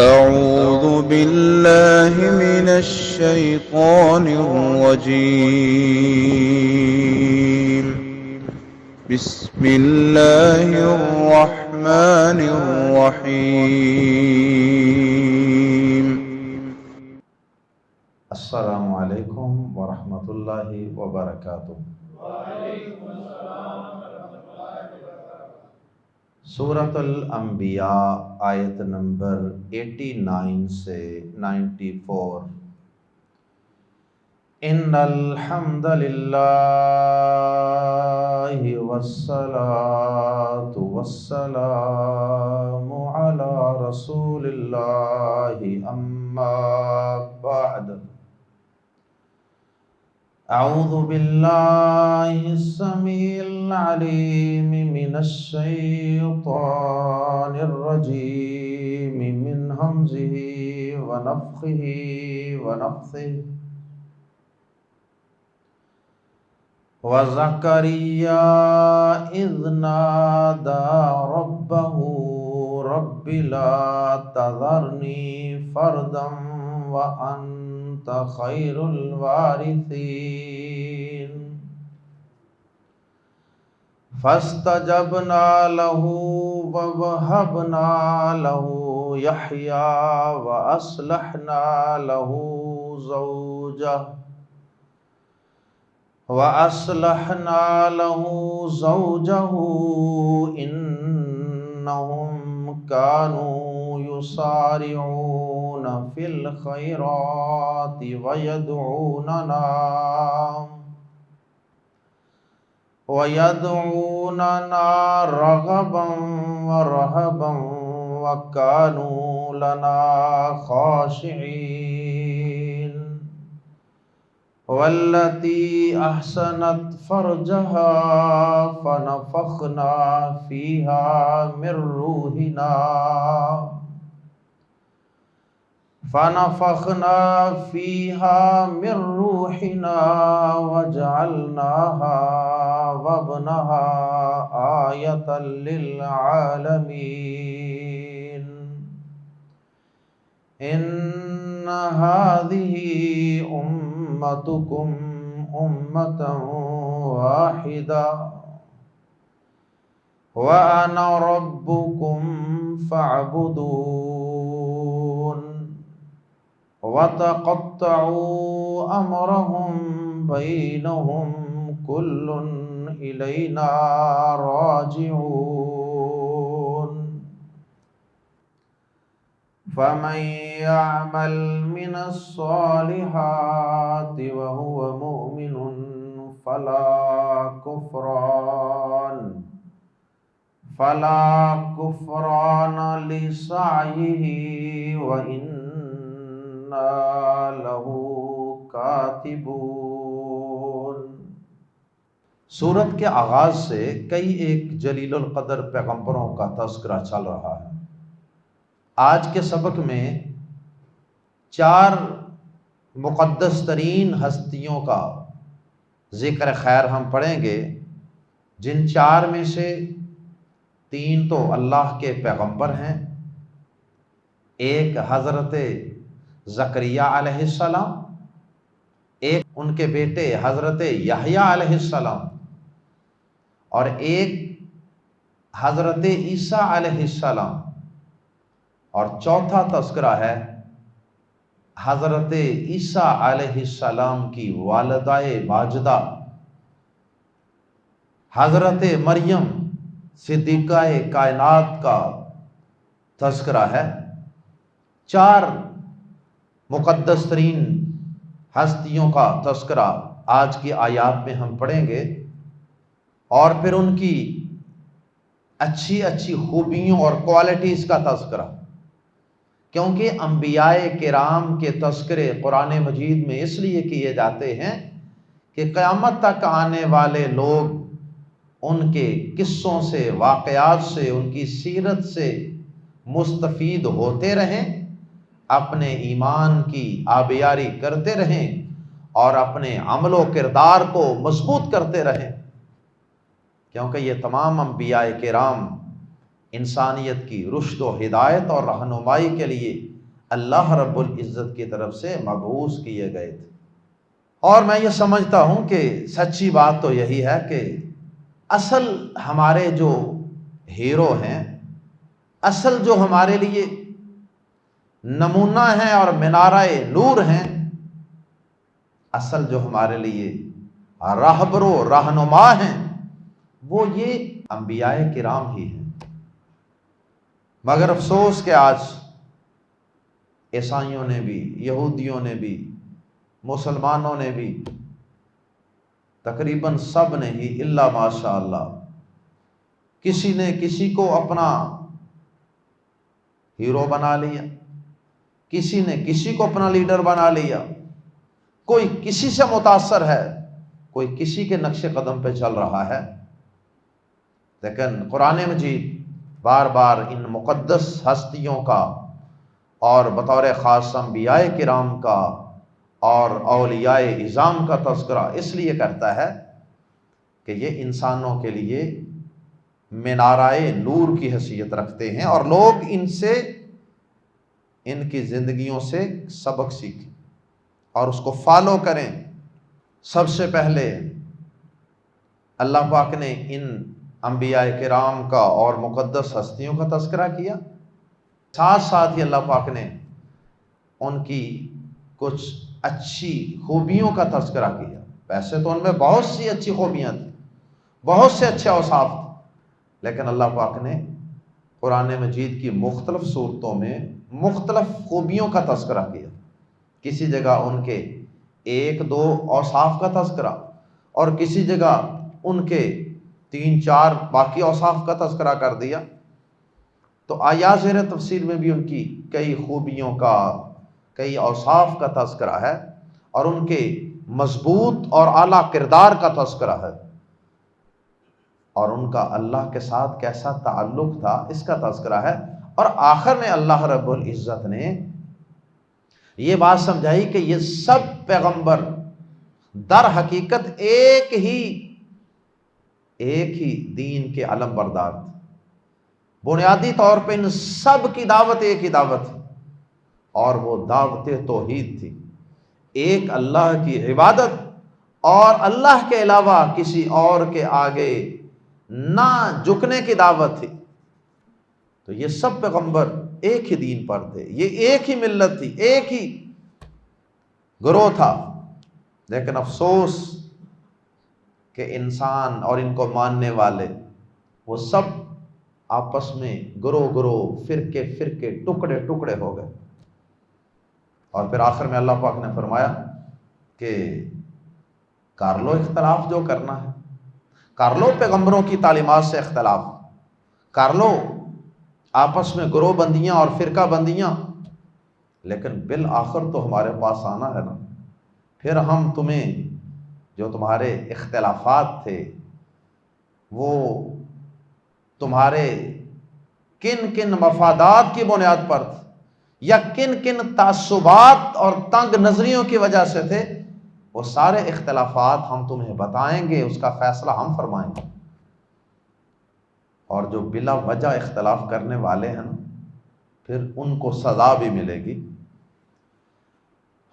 أعوذ بالله من الشيطان الرجيم. بسم الله الرحمن الرحيم. السلام علیکم ورحمۃ اللہ وبرکاتہ۔ سورۃ الانبیاء آیت نمبر 89 سے 94۔ ان الحمد للہ والصلاة والسلام علی رسول اللہ اما بعد۔ اعوذ باللہ السمیع العلیم من الشیطان الرجیم من ہمزہ ونفخہ ونفثہ۔ وَزَكَرِيَّا إِذْ نَادَى رَبَّهُ رَبِّ لَا تَذَرْنِي فَرْدًا وَأَنْتَ خَيْرُ الْوَارِثِينَ۔ فَاسْتَجَبْنَا لَهُ وَوَهَبْنَا لَهُ يَحْيَى وَأَصْلَحْنَا لَهُ زوجه إنهم كانوا يسارعون في الخيرات ويدعوننا رغبا ورهبا وكانوا لنا خاشعين۔ والتي أحسنت فرجها فنفخنا فيها من روحنا وجعلناها وابنها آية للعالمين۔ إن هذه أمتكم أمة واحدة وأنا ربكم فاعبدون۔ وتقطعوا أمرهم بينهم كل إلينا راجعون۔ فمن يعمل من الصالحات وهو مؤمن فلا كفران لسعيه وإنا له كاتبون۔ سورت کے آغاز سے کئی ایک جلیل القدر پیغمبروں کا تذکرہ چل رہا ہے۔ آج کے سبق میں 4 مقدس ترین ہستیوں کا ذکر خیر ہم پڑھیں گے، جن 4 میں سے 3 تو اللہ کے پیغمبر ہیں، ایک حضرت زکریا علیہ السلام، ایک ان کے بیٹے حضرت یحییٰ علیہ السلام، اور ایک حضرت عیسیٰ علیہ السلام، اور چوتھا تذکرہ ہے حضرت عیسیٰ علیہ السلام کی والدہ ماجدہ حضرت مریم صدیقہ کائنات کا تذکرہ ہے۔ 4 مقدس ترین ہستیوں کا تذکرہ آج کی آیات میں ہم پڑھیں گے، اور پھر ان کی اچھی اچھی خوبیوں اور کوالٹیز کا تذکرہ، کیونکہ انبیاء کرام کے تذکرے قرآن مجید میں اس لیے کیے جاتے ہیں کہ قیامت تک آنے والے لوگ ان کے قصوں سے، واقعات سے، ان کی سیرت سے مستفید ہوتے رہیں، اپنے ایمان کی آبیاری کرتے رہیں اور اپنے عمل و کردار کو مضبوط کرتے رہیں، کیونکہ یہ تمام انبیاء کرام انسانیت کی رشد و ہدایت اور رہنمائی کے لیے اللہ رب العزت کی طرف سے مبعوث کیے گئے تھے۔ اور میں یہ سمجھتا ہوں کہ سچی بات تو یہی ہے کہ اصل ہمارے جو ہیرو ہیں، اصل جو ہمارے لیے نمونہ ہیں اور منارہ نور ہیں، اصل جو ہمارے لیے راہبر و رہنما ہیں، وہ یہ انبیاء کرام ہی ہیں۔ مگر افسوس کہ آج عیسائیوں نے بھی، یہودیوں نے بھی، مسلمانوں نے بھی، تقریباً سب نے ہی الا ماشاء اللہ، کسی نے کسی کو اپنا ہیرو بنا لیا، کسی نے کسی کو اپنا لیڈر بنا لیا، کوئی کسی سے متاثر ہے، کوئی کسی کے نقش قدم پہ چل رہا ہے۔ لیکن قرآن مجید بار بار ان مقدس ہستیوں کا اور بطور خاص انبیاء کرام کا اور اولیاء اعظام کا تذکرہ اس لیے کرتا ہے کہ یہ انسانوں کے لیے منارہ نور کی حیثیت رکھتے ہیں، اور لوگ ان سے، ان کی زندگیوں سے سبق سیکھیں اور اس کو فالو کریں۔ سب سے پہلے اللہ پاک نے ان انبیاء کرام کا اور مقدس ہستیوں کا تذکرہ کیا، ساتھ ساتھ ہی اللہ پاک نے ان کی کچھ اچھی خوبیوں کا تذکرہ کیا۔ ویسے تو ان میں بہت سی اچھی خوبیاں تھیں، بہت سے اچھے اوصاف تھے، لیکن اللہ پاک نے قرآن مجید کی مختلف صورتوں میں مختلف خوبیوں کا تذکرہ کیا۔ کسی جگہ ان کے ایک دو اوصاف کا تذکرہ، اور کسی جگہ ان کے 3-4 باقی اوصاف کا تذکرہ کر دیا۔ تو آیات زیر تفسیر میں بھی ان کی کئی خوبیوں کا، کئی اوصاف کا تذکرہ ہے، اور ان کے مضبوط اور اعلیٰ کردار کا تذکرہ ہے، اور ان کا اللہ کے ساتھ کیسا تعلق تھا اس کا تذکرہ ہے۔ اور آخر میں اللہ رب العزت نے یہ بات سمجھائی کہ یہ سب پیغمبر در حقیقت ایک ہی دین کے علم بردار تھے۔ بنیادی طور پہ ان سب کی دعوت ایک ہی دعوت تھی، اور وہ دعوت توحید تھی، ایک اللہ کی عبادت اور اللہ کے علاوہ کسی اور کے آگے نہ جھکنے کی دعوت تھی۔ تو یہ سب پیغمبر ایک ہی دین پر تھے، یہ ایک ہی ملت تھی، ایک ہی گروہ تھا۔ لیکن افسوس کہ انسان اور ان کو ماننے والے وہ سب آپس میں گروہ، فرقے، ٹکڑے ہو گئے۔ اور پھر آخر میں اللہ پاک نے فرمایا کہ کر لو اختلاف جو کرنا ہے، کر لو پیغمبروں کی تعلیمات سے اختلاف، کر لو آپس میں گروہ بندیاں اور فرقہ بندیاں، لیکن بالآخر تو ہمارے پاس آنا ہے نا۔ پھر ہم تمہیں جو تمہارے اختلافات تھے وہ تمہارے کن مفادات کی بنیاد پر تھے، یا کن تعصبات اور تنگ نظریوں کی وجہ سے تھے، وہ سارے اختلافات ہم تمہیں بتائیں گے، اس کا فیصلہ ہم فرمائیں گے۔ اور جو بلا وجہ اختلاف کرنے والے ہیں نا، پھر ان کو سزا بھی ملے گی۔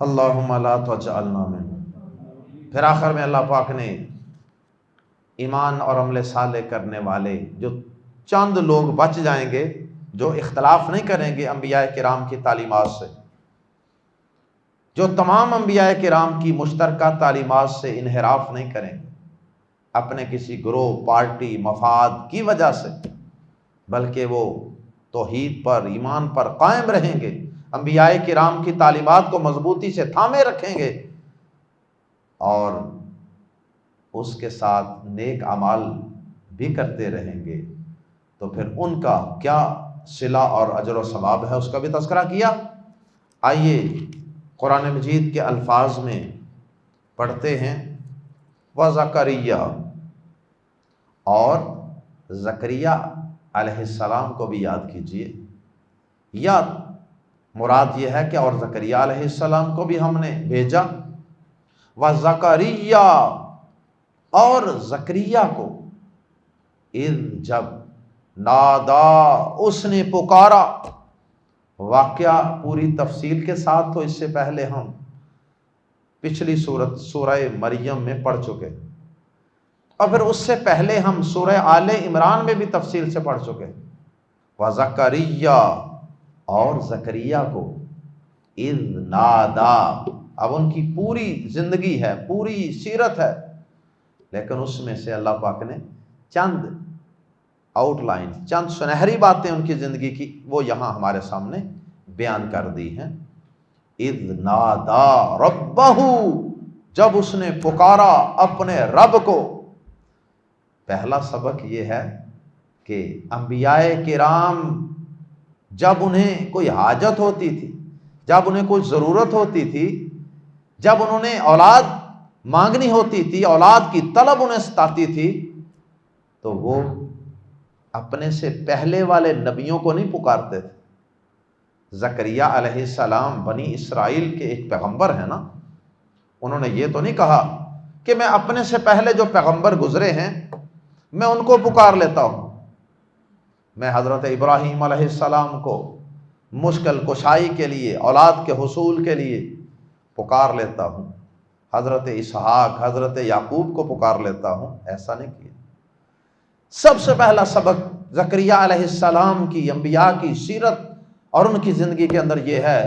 اللہم لا تجعلنا منہم۔ پھر آخر میں اللہ پاک نے ایمان اور عمل صالح کرنے والے جو چند لوگ بچ جائیں گے، جو اختلاف نہیں کریں گے انبیاء کرام کی تعلیمات سے، جو تمام انبیاء کرام کی مشترکہ تعلیمات سے انحراف نہیں کریں گے اپنے کسی گروہ، پارٹی، مفاد کی وجہ سے، بلکہ وہ توحید پر، ایمان پر قائم رہیں گے، انبیاء کرام کی تعلیمات کو مضبوطی سے تھامے رکھیں گے، اور اس کے ساتھ نیک اعمال بھی کرتے رہیں گے، تو پھر ان کا کیا صلہ اور اجر و ثواب ہے اس کا بھی تذکرہ کیا۔ آئیے قرآن مجید کے الفاظ میں پڑھتے ہیں۔ وَزَكَرِيَّا، اور زکریا علیہ السلام کو بھی یاد کیجئے۔ یا مراد یہ ہے کہ اور زکریا علیہ السلام کو بھی ہم نے بھیجا، وَزَكَرِيَّا، اور زکریا کو، اذ جب نادا اس نے پکارا. واقعہ پوری تفصیل کے ساتھ تو اس سے پہلے ہم پچھلی سورت سورہ مریم میں پڑھ چکے، اور پھر اس سے پہلے ہم سورہ آل عمران میں بھی تفصیل سے پڑھ چکے. وزکریا اور زکریا کو اذ نادا. اب ان کی پوری زندگی ہے، پوری سیرت ہے، لیکن اس میں سے اللہ پاک نے چند آؤٹ لائن، چند سنہری باتیں ان کی زندگی کی وہ یہاں ہمارے سامنے بیان کر دی ہیں. اذ نادا ربہ، جب اس نے پکارا اپنے رب کو. پہلا سبق یہ ہے کہ انبیاء کرام جب انہیں کوئی حاجت ہوتی تھی، جب انہیں کوئی ضرورت ہوتی تھی، جب انہوں نے اولاد مانگنی ہوتی تھی، اولاد کی طلب انہیں ستاتی تھی، تو وہ اپنے سے پہلے والے نبیوں کو نہیں پکارتے تھے. زکریا علیہ السلام بنی اسرائیل کے ایک پیغمبر ہیں نا، انہوں نے یہ تو نہیں کہا کہ میں اپنے سے پہلے جو پیغمبر گزرے ہیں میں ان کو پکار لیتا ہوں. میں حضرت ابراہیم علیہ السلام کو مشکل کشائی کے لیے، اولاد کے حصول کے لیے پکار لیتا ہوں، حضرت اسحاق، حضرت یعقوب کو پکار لیتا ہوں. ایسا نہیں کیا. سب سے پہلا سبق زکریا علیہ السلام کی، انبیاء کی سیرت اور ان کی زندگی کے اندر یہ ہے،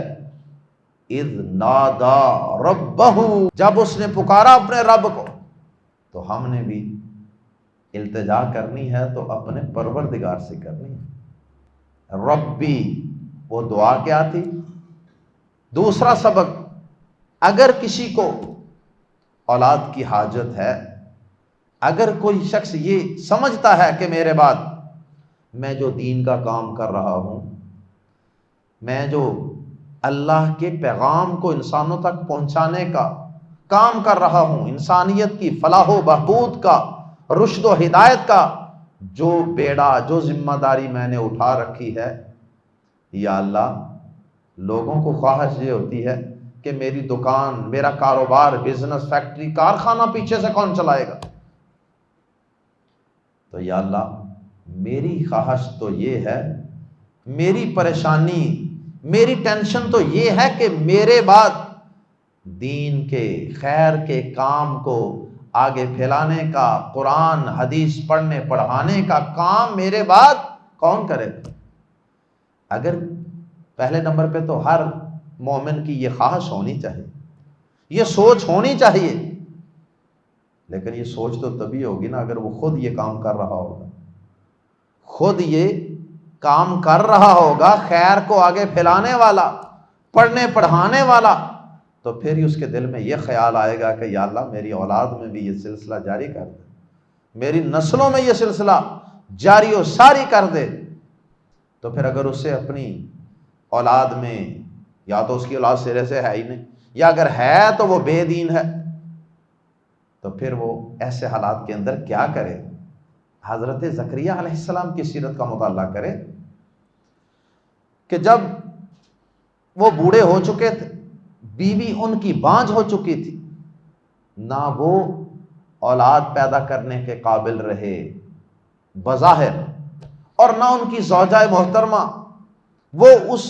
اذ نادا ربہ، جب اس نے پکارا اپنے رب کو. تو ہم نے بھی التجا کرنی ہے تو اپنے پروردگار سے کرنی ہے. ربی، وہ دعا کیا تھی؟ دوسرا سبق، اگر کسی کو اولاد کی حاجت ہے، اگر کوئی شخص یہ سمجھتا ہے کہ میرے بعد میں جو دین کا کام کر رہا ہوں، میں جو اللہ کے پیغام کو انسانوں تک پہنچانے کا کام کر رہا ہوں، انسانیت کی فلاح و بہبود کا، رشد و ہدایت کا جو بیڑا، جو ذمہ داری میں نے اٹھا رکھی ہے، یا اللہ لوگوں کو خواہش یہ ہوتی ہے کہ میری دکان، میرا کاروبار، بزنس، فیکٹری، کارخانہ پیچھے سے کون چلائے گا؟ تو یا اللہ میری خواہش تو یہ ہے، میری پریشانی، میری ٹینشن تو یہ ہے کہ میرے بعد دین کے، خیر کے کام کو آگے پھیلانے کا، قرآن حدیث پڑھنے پڑھانے کا کام میرے بعد کون کرے؟ اگر پہلے نمبر پہ تو ہر مومن کی یہ خواہش ہونی چاہیے، یہ سوچ ہونی چاہیے. لیکن یہ سوچ تو تبھی ہوگی نا اگر وہ خود یہ کام کر رہا ہوگا، خود یہ کام کر رہا ہوگا، خیر کو آگے پھیلانے والا، پڑھنے پڑھانے والا. تو پھر ہی اس کے دل میں یہ خیال آئے گا کہ یا اللہ میری اولاد میں بھی یہ سلسلہ جاری کر دے، میری نسلوں میں یہ سلسلہ جاری و ساری کر دے. تو پھر اگر اسے اپنی اولاد میں، یا تو اس کی اولاد سرے سے ہے ہی نہیں، یا اگر ہے تو وہ بے دین ہے، تو پھر وہ ایسے حالات کے اندر کیا کرے؟ حضرت زکریا علیہ السلام کی سیرت کا مطالعہ کرے کہ جب وہ بوڑھے ہو چکے تھے، بیوی ان کی بانجھ ہو چکی تھی، نہ وہ اولاد پیدا کرنے کے قابل رہے بظاہر، اور نہ ان کی زوجہ محترمہ وہ اس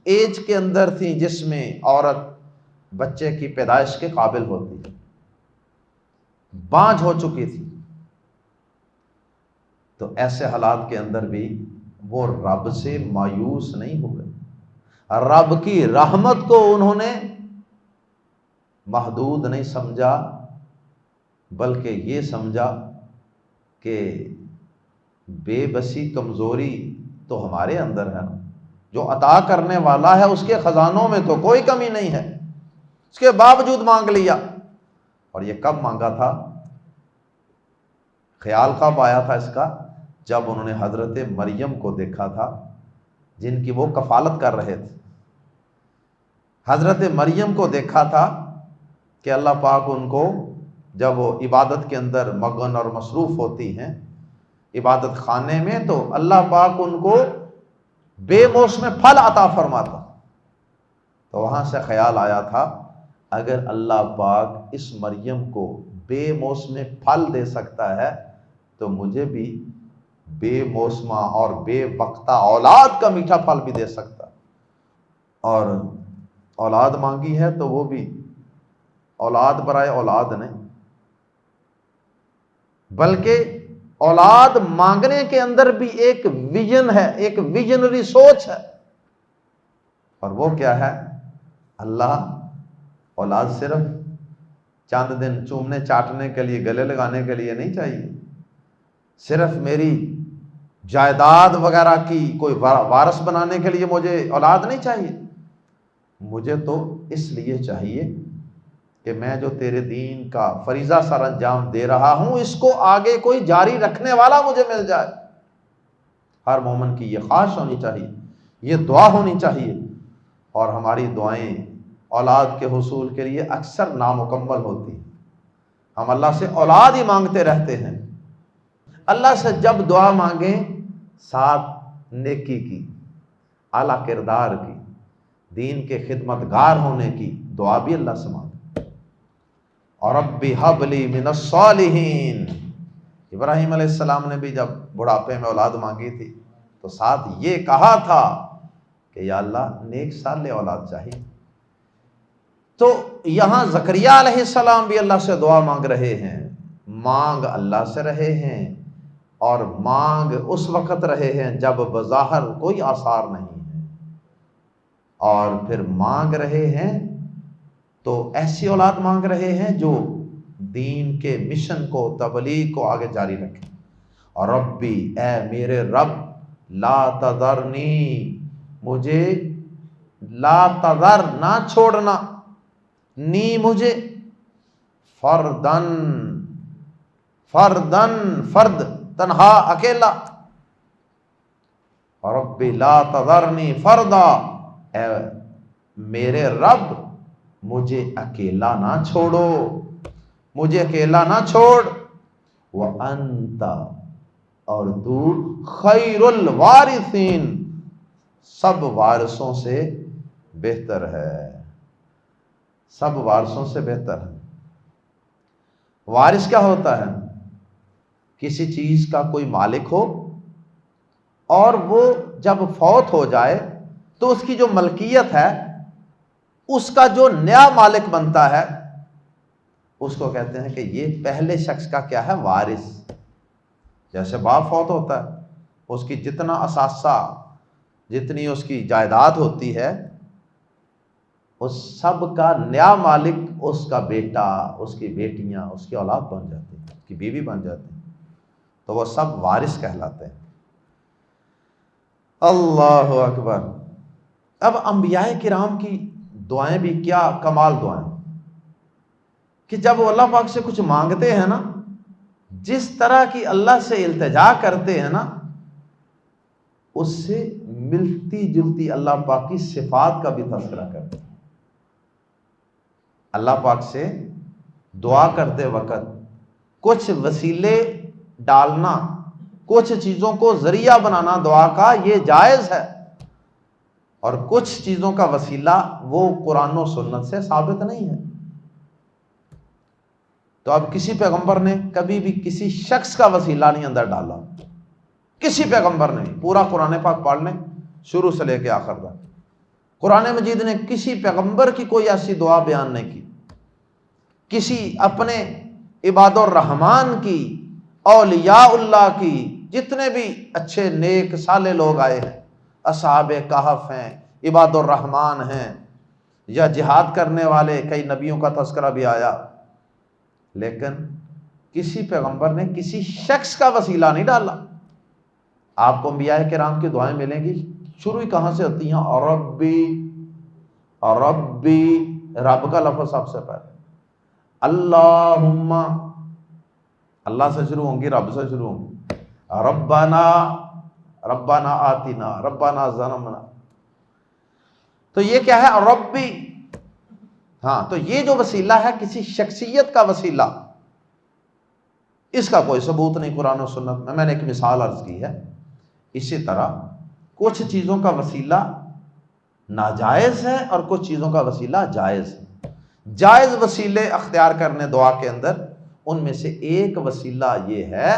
ایج کے اندر تھی جس میں عورت بچے کی پیدائش کے قابل ہوتی ہے، بانجھ ہو چکی تھی. تو ایسے حالات کے اندر بھی وہ رب سے مایوس نہیں ہوئے، رب کی رحمت کو انہوں نے محدود نہیں سمجھا، بلکہ یہ سمجھا کہ بے بسی، کمزوری تو ہمارے اندر ہے نا، جو عطا کرنے والا ہے اس کے خزانوں میں تو کوئی کمی نہیں ہے، اس کے باوجود مانگ لیا. اور یہ کب مانگا تھا؟ خیال کب آیا تھا اس کا؟ جب انہوں نے حضرت مریم کو دیکھا تھا جن کی وہ کفالت کر رہے تھے. حضرت مریم کو دیکھا تھا کہ اللہ پاک ان کو جب وہ عبادت کے اندر مگن اور مصروف ہوتی ہیں عبادت خانے میں، تو اللہ پاک ان کو بے موسم پھل عطا فرماتا. تو وہاں سے خیال آیا تھا اگر اللہ پاک اس مریم کو بے موسم پھل دے سکتا ہے تو مجھے بھی بے موسمہ اور بے وقتہ اولاد کا میٹھا پھل بھی دے سکتا، اور اولاد مانگی ہے تو وہ بھی اولاد برائے اولاد نہیں، بلکہ اولاد مانگنے کے اندر بھی ایک ویژن ہے، ایک ویژنری سوچ ہے، اور وہ کیا ہے؟ اللہ اولاد صرف چند دن چومنے چاٹنے کے لیے، گلے لگانے کے لیے نہیں چاہیے، صرف میری جائیداد وغیرہ کی کوئی وارث بنانے کے لیے مجھے اولاد نہیں چاہیے، مجھے تو اس لیے چاہیے کہ میں جو تیرے دین کا فریضہ سر انجام دے رہا ہوں اس کو آگے کوئی جاری رکھنے والا مجھے مل جائے۔ ہر مومن کی یہ خواہش ہونی چاہیے، یہ دعا ہونی چاہیے، اور ہماری دعائیں اولاد کے حصول کے لیے اکثر نامکمل ہوتی ہیں، ہم اللہ سے اولاد ہی مانگتے رہتے ہیں۔ اللہ سے جب دعا مانگیں ساتھ نیکی کی، اعلیٰ کردار کی، دین کے خدمتگار ہونے کی دعا بھی اللہ سے مانگیں۔ اور رب ہب لی من الصالحین، ابراہیم علیہ السلام نے بھی جب بڑھاپے میں اولاد مانگی تھی تو ساتھ یہ کہا تھا کہ یا اللہ نیک صالح اولاد چاہیے۔ تو یہاں زکریہ علیہ السلام بھی اللہ سے دعا مانگ رہے ہیں، مانگ اللہ سے رہے ہیں، اور مانگ اس وقت رہے ہیں جب بظاہر کوئی آثار نہیں ہے، اور پھر مانگ رہے ہیں تو ایسی اولاد مانگ رہے ہیں جو دین کے مشن کو، تبلیغ کو آگے جاری رکھے۔ اور ربی، اے میرے رب، لا تذرنی، مجھے لا تذر، نہ چھوڑنا، نی مجھے، فردن، فردن، فرد، تنہا، اکیلا، رب لا تذرنی فردا، اے میرے رب مجھے اکیلا نہ چھوڑو، مجھے اکیلا نہ چھوڑ، وَأَنْتَ، اور تو خیر الوارثین، سب وارثوں سے بہتر ہے، سب وارثوں سے بہتر ہے۔ وارث کیا ہوتا ہے؟ کسی چیز کا کوئی مالک ہو اور وہ جب فوت ہو جائے تو اس کی جو ملکیت ہے اس کا جو نیا مالک بنتا ہے اس کو کہتے ہیں کہ یہ پہلے شخص کا کیا ہے؟ وارث۔ جیسے باپ فوت ہوتا ہے، اس کی جتنا اثاثہ، جتنی اس کی جائیداد ہوتی ہے، اس سب کا نیا مالک اس کا بیٹا، اس کی بیٹیاں، اس کی اولاد بن جاتی ہیں، اس کی بیوی بن جاتی ہیں، تو وہ سب وارث کہلاتے ہیں۔ اللہ اکبر۔ اب انبیاء کرام کی دعائیں بھی کیا کمال دعائیں، کہ جب وہ اللہ پاک سے کچھ مانگتے ہیں نا، جس طرح کی اللہ سے التجا کرتے ہیں نا، اس سے ملتی جلتی اللہ پاک کی صفات کا بھی تذکرہ کرتے ہیں۔ اللہ پاک سے دعا کرتے وقت کچھ وسیلے ڈالنا، کچھ چیزوں کو ذریعہ بنانا دعا کا، یہ جائز ہے، اور کچھ چیزوں کا وسیلہ وہ قرآن و سنت سے ثابت نہیں ہے۔ تو اب کسی پیغمبر نے کبھی بھی کسی شخص کا وسیلہ نہیں اندر ڈالا، کسی پیغمبر نے۔ پورا قرآن پاک پڑھ لیں شروع سے لے کے آخر تک، قرآن مجید نے کسی پیغمبر کی کوئی ایسی دعا بیان نہیں کی، کسی اپنے عباد الرحمن کی، اولیاء اللہ کی، جتنے بھی اچھے نیک صالح لوگ آئے ہیں، اصحاب کہف ہیں، عباد الرحمن ہیں، یا جہاد کرنے والے کئی نبیوں کا تذکرہ بھی آیا، لیکن کسی پیغمبر نے کسی شخص کا وسیلہ نہیں ڈالا۔ آپ کو انبیاء کرام کی دعائیں ملیں گی، شروع ہی کہاں سے ہوتی ہیں؟ اور ربی، اور ربی، رب کا لفظ سب سے پہلے، اللہم، اللہ سے شروع ہوں گی، رب سے شروع ہوں گی، ربنا، ربنا آتنا، ربنا ظلمنا، تو یہ کیا ہے؟ ربی۔ ہاں، تو یہ جو وسیلہ ہے کسی شخصیت کا وسیلہ، اس کا کوئی ثبوت نہیں قرآن و سنت میں نے ایک مثال عرض کی ہے۔ اسی طرح کچھ چیزوں کا وسیلہ ناجائز ہے اور کچھ چیزوں کا وسیلہ جائز ہے۔ جائز وسیلے اختیار کرنے دعا کے اندر، ان میں سے ایک وسیلہ یہ ہے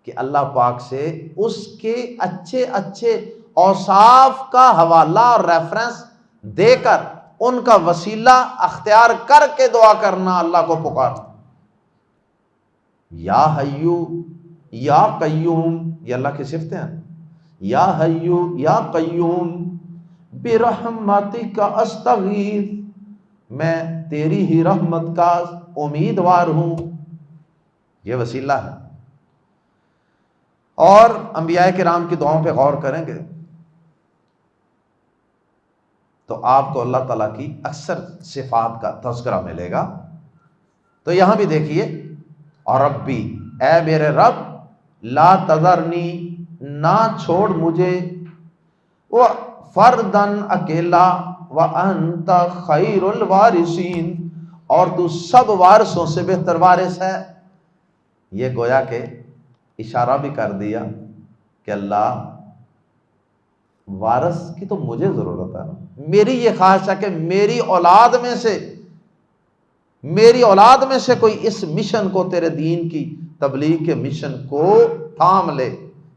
کہ اللہ پاک سے اس کے اچھے اچھے اوصاف کا حوالہ اور ریفرنس دے کر ان کا وسیلہ اختیار کر کے دعا کرنا، اللہ کو پکارنا۔ یا حیو یا قیوم، یہ اللہ کی صفتیں ہیں۔ یا حیو یا قیوم برحمتک استغیث، میں تیری ہی رحمت کا امیدوار ہوں، یہ وسیلہ ہے۔ اور انبیاء کرام کی دعاؤں پہ غور کریں گے تو آپ کو اللہ تعالیٰ کی اکثر صفات کا تذکرہ ملے گا۔ تو یہاں بھی دیکھیے، اور ربی، اے میرے رب، لا تذرنی، نہ چھوڑ مجھے، وہ فردن، اکیلا، وانت خیر الوارثین، اور تو سب وارثوں سے بہتر وارث ہے۔ یہ گویا کہ اشارہ بھی کر دیا کہ اللہ وارث کی تو مجھے ضرورت ہے نا، میری یہ خواہش ہے کہ میری اولاد میں سے کوئی اس مشن کو، تیرے دین کی تبلیغ کے مشن کو تھام لے،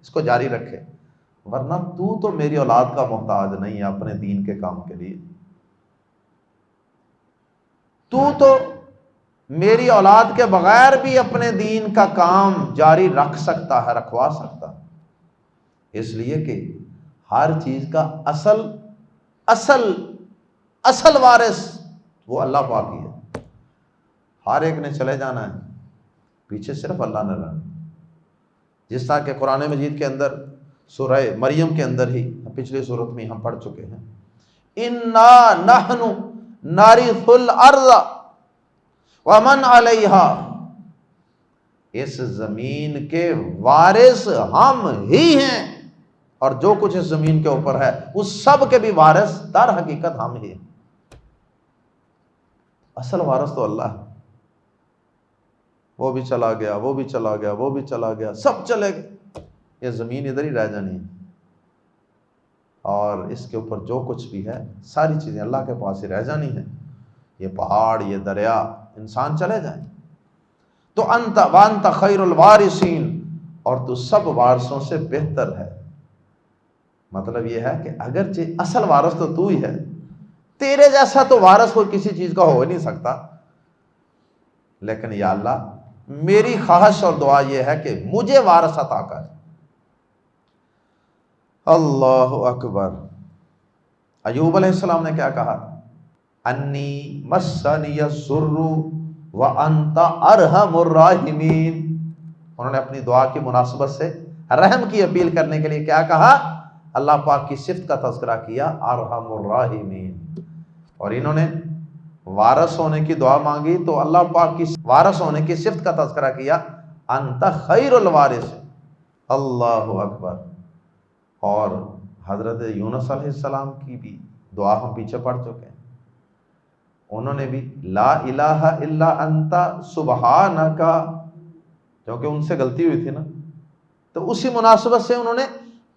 اس کو جاری رکھے، ورنہ تو میری اولاد کا محتاج نہیں ہے اپنے دین کے کام کے لیے۔ تو میری اولاد کے بغیر بھی اپنے دین کا کام جاری رکھ سکتا ہے، رکھوا سکتا ہے، اس لیے کہ ہر چیز کا اصل وارث وہ اللہ پاک ہی ہے۔ ہر ایک نے چلے جانا ہے، پیچھے صرف اللہ نے رہنا۔ جس طرح کہ قرآن مجید کے اندر سورہ مریم کے اندر ہی پچھلی صورت میں ہم پڑھ چکے ہیں، اِنَّا نَحْنُ نَرِثُ الْأَرْضَ وَمَنْ عَلَيْهَا، اس زمین کے وارث ہم ہی ہیں، اور جو کچھ اس زمین کے اوپر ہے اس سب کے بھی وارث در حقیقت ہم ہی ہیں۔ اصل وارث تو اللہ ہے۔ وہ بھی چلا گیا، وہ بھی چلا گیا، وہ بھی چلا گیا، سب چلے گئے، یہ زمین ادھر ہی رہ جانی ہے، اور اس کے اوپر جو کچھ بھی ہے ساری چیزیں اللہ کے پاس ہی رہ جانی ہیں۔ یہ پہاڑ، یہ دریا، انسان چلے جائیں۔ تو وانت خیر الوارثین، اور تو سب وارثوں سے بہتر ہے۔ مطلب یہ ہے کہ اگرچہ اصل وارث تو ہی ہے، تیرے جیسا تو وارث کوئی کسی چیز کا ہو ہی نہیں سکتا، لیکن یا اللہ میری خواہش اور دعا یہ ہے کہ مجھے وارث عطا کر۔ اللہ اکبر۔ ایوب علیہ السلام نے کیا کہا؟ انی مسنی الضر وانت ارحم الراحمین۔ انہوں نے اپنی دعا کی مناسبت سے رحم کی اپیل کرنے کے لیے کیا کہا؟ اللہ پاک کی صفت کا تذکرہ کیا، ارحم الراحمین۔ اور انہوں نے وارث ہونے کی دعا مانگی تو اللہ پاک کی وارث ہونے کی صفت کا تذکرہ کیا، انت خیر الوارث۔ اللہ اکبر۔ اور حضرت یونس علیہ السلام کی بھی دعا ہم پیچھے پڑھ چکے ہیں، انہوں نے بھی لا الہ الا انت سبحانک، کیونکہ ان سے غلطی ہوئی تھی نا، تو اسی مناسبت سے انہوں نے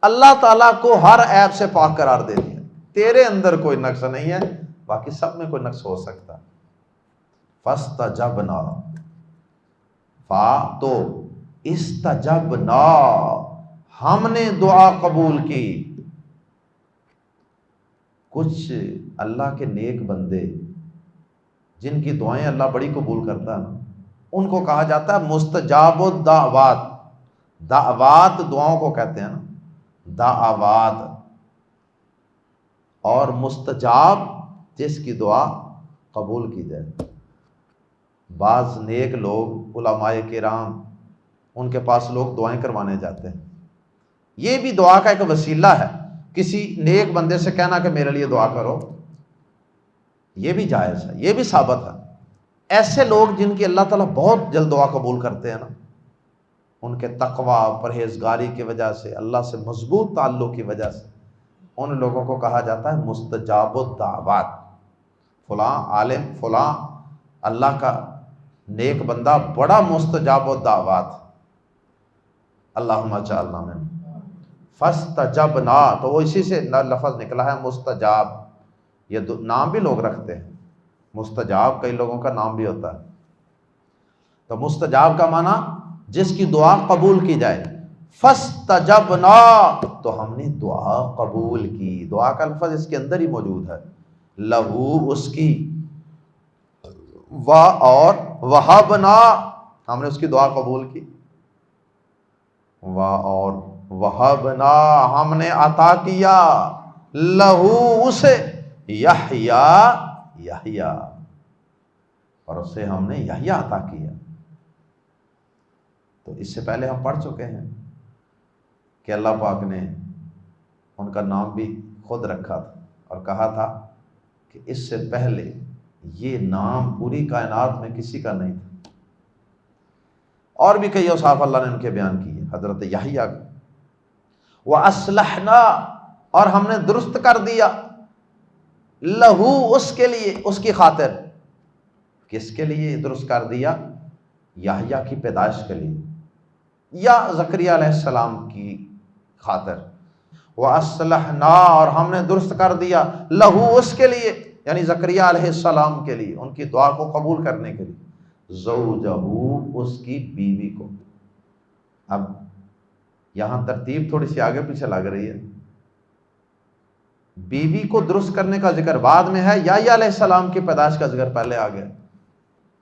اللہ تعالیٰ کو ہر عیب سے پاک قرار دے دیا۔ تیرے اندر کوئی نقص نہیں ہے، باقی سب میں کوئی نقص ہو سکتا۔ فاستجبنا، فا تو استجبنا، ہم نے دعا قبول کی۔ کچھ اللہ کے نیک بندے جن کی دعائیں اللہ بڑی قبول کرتا ہے، ان کو کہا جاتا ہے مستجاب الدعوات۔ دعوات دعاؤں کو کہتے ہیں نا، دعوات، اور مستجاب جس کی دعا قبول کی جائے۔ بعض نیک لوگ، علماء کرام، ان کے پاس لوگ دعائیں کروانے جاتے ہیں، یہ بھی دعا کا ایک وسیلہ ہے۔ کسی نیک بندے سے کہنا کہ میرے لیے دعا کرو، یہ بھی جائز ہے، یہ بھی ثابت ہے۔ ایسے لوگ جن کی اللہ تعالیٰ بہت جلد دعا قبول کرتے ہیں نا، ان کے تقوی، پرہیزگاری کی وجہ سے، اللہ سے مضبوط تعلق کی وجہ سے، ان لوگوں کو کہا جاتا ہے مستجاب الدعوات۔ فلاں عالم، فلاں اللہ کا نیک بندہ بڑا مستجاب الدعوات، اللہم اجعلنا منہ۔ فاستجبنا، تو وہ اسی سے لفظ نکلا ہے مستجاب۔ یہ نام بھی لوگ رکھتے ہیں، مستجاب کئی لوگوں کا نام بھی ہوتا ہے۔ تو مستجاب کا معنی جس کی دعا قبول کی جائے، فاستجبنا، تو ہم نے دعا قبول کی. دعا کا لفظ اس کے اندر ہی موجود ہے. لہو اس کی، اور وہبنا ہم نے اس کی دعا قبول کی، اور وہبنا ہم نے عطا کیا، لہو اسے، یحییٰ اور اسے ہم نے یحییٰ عطا کیا. تو اس سے پہلے ہم پڑھ چکے ہیں کہ اللہ پاک نے ان کا نام بھی خود رکھا تھا اور کہا تھا کہ اس سے پہلے یہ نام پوری کائنات میں کسی کا نہیں تھا. اور بھی کئی اوصاف اللہ نے ان کے بیان کیے. حضرت یحییٰ کا وَأَصْلَحْنَا، اور ہم نے درست کر دیا، لہو اس کے لیے، اس کی خاطر. کس کے لیے درست کر دیا؟ یحییٰ کی پیدائش کے لیے یا زکریا علیہ السلام کی خاطر. وَأَصْلَحْنَا اور ہم نے درست کر دیا، لہو اس کے لیے یعنی زکریا علیہ السلام کے لیے، ان کی دعا کو قبول کرنے کے لیے، زوجہ اس کی بیوی کو. اب یہاں ترتیب تھوڑی سی آگے پیچھے لگ رہی ہے. بیوی کو درست کرنے کا ذکر بعد میں ہے، یحییٰ علیہ السلام کی پیدائش کا ذکر پہلے آ گیا.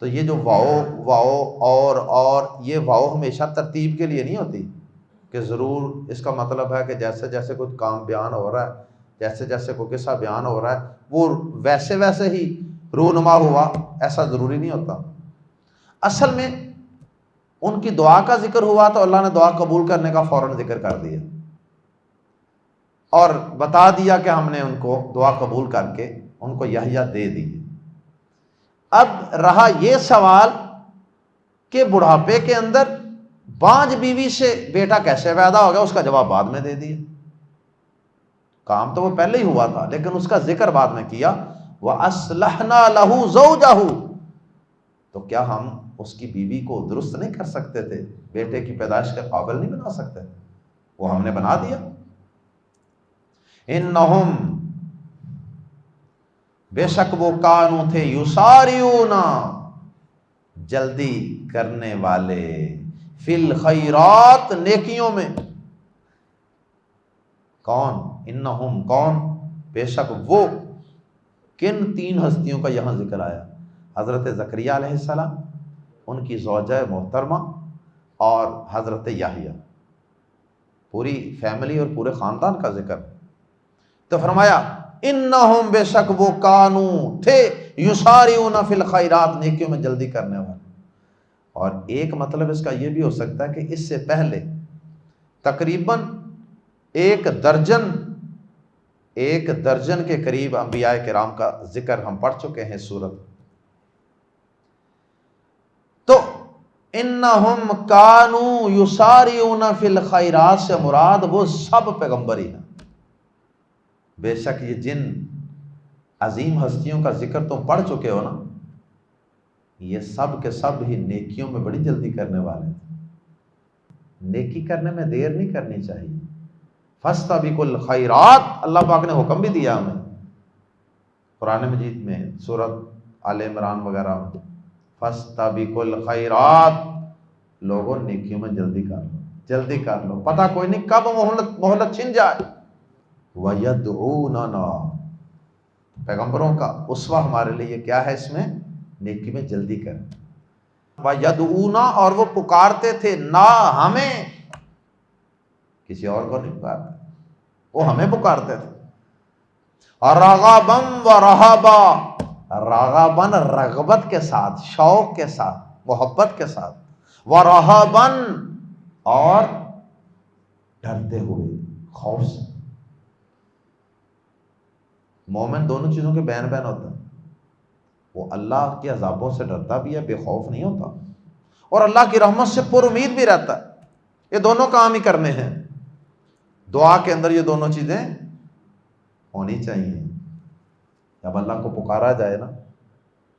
تو یہ جو واؤ اور یہ واؤ ہمیشہ ترتیب کے لیے نہیں ہوتی کہ ضرور اس کا مطلب ہے کہ جیسے جیسے کوئی کام بیان ہو رہا ہے، جیسے جیسے کوئی قصہ بیان ہو رہا ہے وہ ویسے ویسے ہی رونما ہوا، ایسا ضروری نہیں ہوتا. اصل میں ان کی دعا کا ذکر ہوا تو اللہ نے دعا قبول کرنے کا فوراً ذکر کر دیا اور بتا دیا کہ ہم نے ان کو دعا قبول کر کے ان کو یحییٰ دے دی. اب رہا یہ سوال کہ بڑھاپے کے اندر بانجھ بیوی سے بیٹا کیسے پیدا ہو گیا، اس کا جواب بعد میں دے دیا. کام تو وہ پہلے ہی ہوا تھا لیکن اس کا ذکر بعد میں کیا. وَأَصْلَحْنَا لَهُ زَوْجَهُ، تو کیا ہم اس کی بیوی کو درست نہیں کر سکتے تھے؟ بیٹے کی پیدائش کے قابل نہیں بنا سکتے؟ وہ ہم نے بنا دیا. اِنَّهُمْ بے شک وہ کانو تھے، یساریون جلدی کرنے والے، فی الخیرات نیکیوں میں. کون؟ انہم کون؟ بے شک وہ. کن تین ہستیوں کا یہاں ذکر آیا؟ حضرت زکریا علیہ السلام، ان کی زوجہ محترمہ اور حضرت یحییٰ، پوری فیملی اور پورے خاندان کا ذکر. تو فرمایا انہم بے شک وہ کانو تھے، یساریون فی الخیرات نیکیوں میں جلدی کرنے والے. اور ایک مطلب اس کا یہ بھی ہو سکتا ہے کہ اس سے پہلے تقریباً ایک درجن کے قریب انبیاء کرام کا ذکر ہم پڑھ چکے ہیں سورت. تو انہم کانو یساریون فی الخیرات سے مراد وہ سب پیغمبر ہی ہیں. بے شک یہ جن عظیم ہستیوں کا ذکر تم پڑھ چکے ہو نا، یہ سب کے سب ہی نیکیوں میں بڑی جلدی کرنے والے ہیں. نیکی کرنے میں دیر نہیں کرنی چاہیے. فاستبقوا الخیرات، اللہ پاک نے حکم بھی دیا ہمیں قرآن مجید میں، سورۃ آل عمران وغیرہ میں، فاستبقوا الخیرات، لوگوں نیکیوں میں جلدی کر لو، پتہ کوئی نہیں کب مہلت چھن جائے. وَيَدْعُونَنَا، پیغمبروں کا اسوہ ہمارے لیے کیا ہے؟ اس میں نیکی میں جلدی کریں. وَيَدْعُونَا، اور وہ پکارتے تھے، نہ ہمیں، کسی اور کو نہیں پکارتے، وہ ہمیں پکارتے تھے. رَغَبًا وَرَهَبًا، رغباً رغبت کے ساتھ، شوق کے ساتھ، محبت کے ساتھ، وَرَهَبًا اور ڈرتے ہوئے، خوف سے. مومن دونوں چیزوں کے بین ہوتا ہے. وہ اللہ کے عذابوں سے ڈرتا بھی ہے، بے خوف نہیں ہوتا، اور اللہ کی رحمت سے پر امید بھی رہتا ہے. یہ دونوں کام ہی کرنے ہیں. دعا کے اندر یہ دونوں چیزیں ہونی چاہیے. جب اللہ کو پکارا جائے نا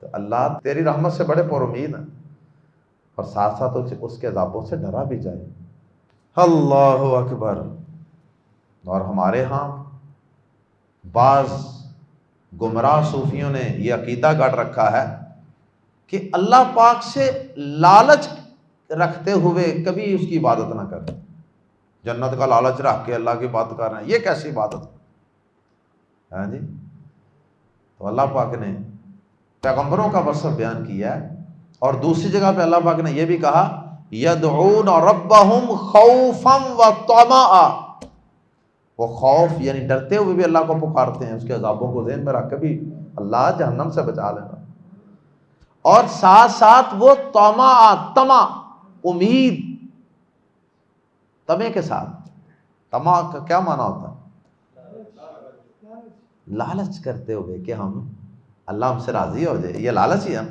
تو اللہ تیری رحمت سے بڑے پر امید ہیں، اور ساتھ ساتھ اس کے عذابوں سے ڈرا بھی جائے. اللہ اکبر. اور ہمارے ہاں بعض گمراہ صوفیوں نے یہ عقیدہ گاڑ رکھا ہے کہ اللہ پاک سے لالچ رکھتے ہوئے کبھی اس کی عبادت نہ کریں. جنت کا لالچ رکھ کے اللہ کی بات کر رہے ہیں، یہ کیسی عبادت؟ ہاں جی، تو اللہ پاک نے پیغمبروں کا وصف بیان کیا ہے، اور دوسری جگہ پہ اللہ پاک نے یہ بھی کہا یدعون ربهم خوفا وطمعا، وہ خوف یعنی ڈرتے ہوئے بھی اللہ کو پکارتے ہیں، اس کے عذابوں کو ذہن میں رکھ کے بھی اللہ جہنم سے بچا لینا، اور ساتھ ساتھ وہ طمع امید، طمع کے ساتھ، طمع کا کیا معنی ہوتا ہے؟ لالچ کرتے ہوئے کہ ہم اللہ ہم سے راضی ہو جائے، یہ لالچ ہی ہے،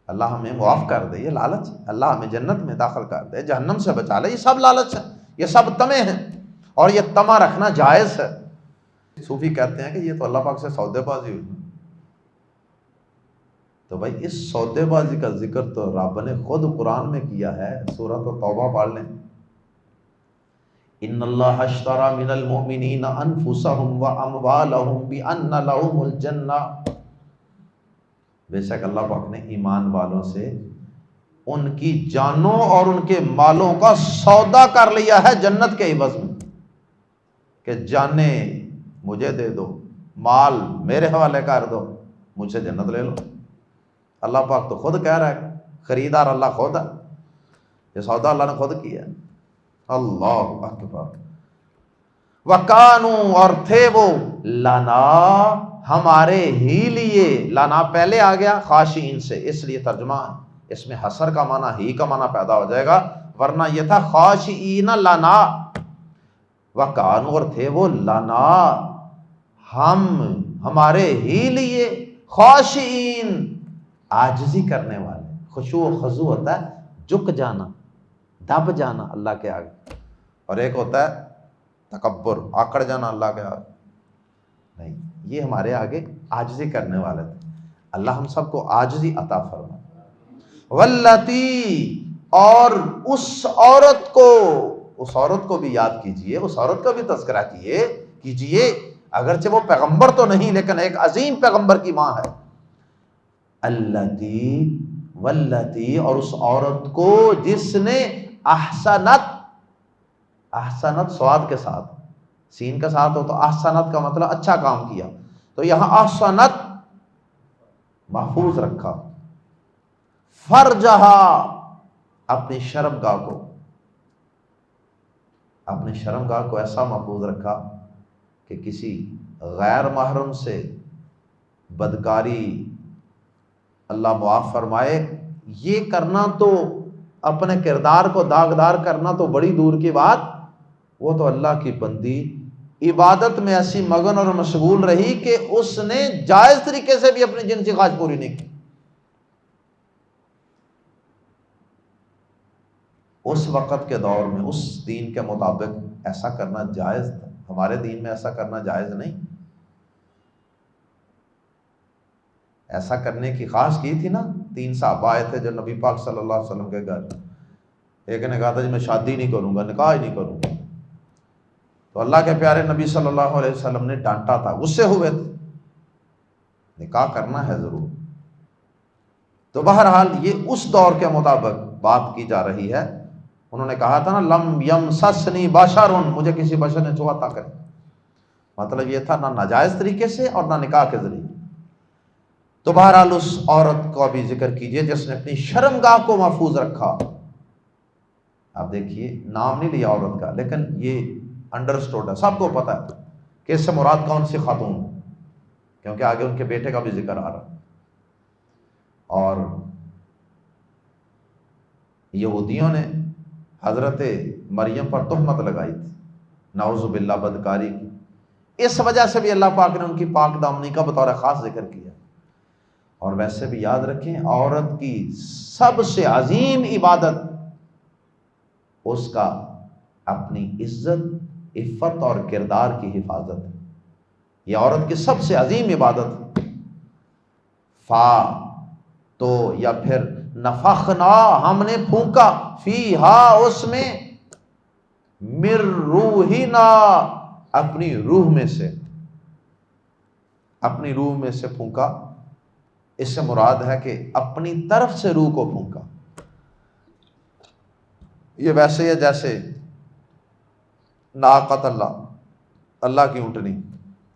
اللہ ہمیں معاف کر دے، یہ لالچ، اللہ ہمیں جنت میں داخل کر دے، جہنم سے بچا لے، یہ سب لالچ ہے، یہ سب طمع ہیں، اور یہ طمع رکھنا جائز ہے۔ صوفی کہتے ہیں کہ یہ تو اللہ پاک سے سودے بازی ہوئی، تو بھائی اس سودے بازی کا ذکر تو رب نے خود قرآن میں کیا ہے، سورۃ توبہ پڑھ لیں، ان اللہ اشتری من المؤمنین انفسهم واموالهم بان لهم الجنہ، بے شک اللہ پاک نے ایمان والوں سے ان کی جانوں اور ان کے مالوں کا سودا کر لیا ہے جنت کے عوض میں، کہ جانیں مجھے دے دو، مال میرے حوالے کر دو، مجھ سے جنت لے لو۔ اللہ پاک تو خود کہہ رہا ہے، خریدار اللہ خود ہے، یہ سودا اللہ نے خود کیا ہے۔ اللہ اکبر۔ وَكَانُوا، اور تھے وہ، لنا ہمارے ہی لیے، لنا پہلے آ گیا خاشعین سے، اس لیے ترجمہ اس میں حسر کا معنی ہی کا معنی پیدا ہو جائے گا، ورنہ یہ تھا خاشعین لنا، وَكَانُوا، اور تھے وہ، لنا ہمارے ہی لیے، خاشعین عاجزی کرنے والے، خشوع و خضوع ہوتا ہے جھک جانا، دب جانا اللہ کے آگے، اور ایک ہوتا ہے تکبر، آکڑ جانا اللہ کے آگے، نہیں، یہ ہمارے آگے عاجزی کرنے والے تھے، اللہ ہم سب کو عاجزی عطا فرمائے۔ واللتی، اور اس عورت کو بھی یاد کیجئے، اس عورت کا بھی تذکرہ کیجئے، اگرچہ وہ پیغمبر تو نہیں لیکن ایک عظیم پیغمبر کی ماں ہے، واللتی، اور اس عورت کو جس نے احسنت سواد کے ساتھ، سین کے ساتھ ہو تو احسنت کا مطلب اچھا کام کیا، تو یہاں احسنت محفوظ رکھا، فرجہا، اپنی شرمگاہ کو ایسا محفوظ رکھا کہ کسی غیر محرم سے بدکاری اللہ معاف فرمائے، یہ کرنا تو اپنے کردار کو داغدار کرنا تو بڑی دور کی بات، وہ تو اللہ کی بندی عبادت میں ایسی مگن اور مشغول رہی کہ اس نے جائز طریقے سے بھی اپنی جنسی خواہش پوری نہیں کی۔ اس وقت کے دور میں اس دین کے مطابق ایسا کرنا جائز تھا، ہمارے دین میں ایسا کرنا جائز نہیں۔ ایسا کرنے کی خواہش کی تھی نا، 3 صحابہ آئے تھے جو نبی پاک صلی اللہ علیہ وسلم کے گھر، ایک نے کہا تھا جی میں شادی نہیں کروں گا، نکاح ہی نہیں کروں گا، تو اللہ کے پیارے نبی صلی اللہ علیہ وسلم نے ڈانٹا تھا، غصے ہوئے تھے، نکاح کرنا ہے ضرور۔ تو بہرحال یہ اس دور کے مطابق بات کی جا رہی ہے، انہوں نے کہا تھا نا لم یمسسنی بشر، مجھے کسی بشر نے چھوا تھا کرے، مطلب یہ تھا نہ ناجائز طریقے سے اور نہ نکاح کے ذریعے۔ تو بہرحال اس عورت کو بھی ذکر کیجئے جس نے اپنی شرمگاہ کو محفوظ رکھا۔ آپ دیکھیے نام نہیں لیا عورت کا، لیکن یہ انڈرسٹوڈ ہے، سب کو پتا ہے کہ اس سے مراد کون سی خاتون، کیونکہ آگے ان کے بیٹے کا بھی ذکر آ رہا ہے۔ اور یہودیوں نے حضرت مریم پر تہمت لگائی تھی، نعوذ باللہ، بدکاری کی، اس وجہ سے بھی اللہ پاک نے ان کی پاک دامنی کا بطور خاص ذکر کیا۔ اور ویسے بھی یاد رکھیں، عورت کی سب سے عظیم عبادت اس کا اپنی عزت، عفت اور کردار کی حفاظت ہے، یہ عورت کی سب سے عظیم عبادت۔ تو یا پھر نفخنا، ہم نے پھونکا، فیہا، اس میں، من روحنا، اپنی روح میں سے، اپنی روح میں سے پھونکا، اس سے مراد ہے کہ اپنی طرف سے روح کو پھونکا۔ یہ ویسے ہے جیسے ناقۃ اللہ، اللہ کی اونٹنی،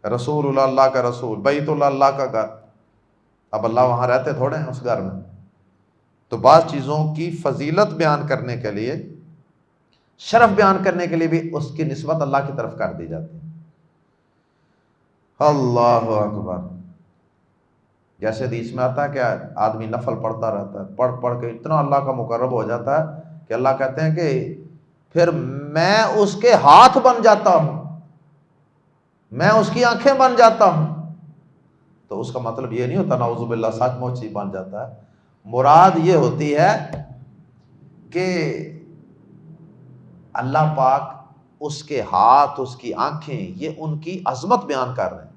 رسول اللہ، اللہ کا رسول، بیت اللہ، اللہ کا گھر. اب اللہ وہاں رہتے تھوڑے ہیں اس گھر میں. تو بعض چیزوں کی فضیلت بیان کرنے کے لیے، شرف بیان کرنے کے لیے بھی اس کی نسبت اللہ کی طرف کر دی جاتی ہے. اللہ اکبر. جیسے حدیث میں آتا ہے کہ آدمی نفل پڑھتا رہتا ہے، پڑھ پڑھ کے اتنا اللہ کا مقرب ہو جاتا ہے کہ اللہ کہتے ہیں کہ پھر میں اس کے ہاتھ بن جاتا ہوں، میں اس کی آنکھیں بن جاتا ہوں. تو اس کا مطلب یہ نہیں ہوتا نعوذ باللہ سچ مچ ہی بن جاتا ہے. مراد یہ ہوتی ہے کہ اللہ پاک اس کے ہاتھ، اس کی آنکھیں، یہ ان کی عظمت بیان کر رہے ہیں،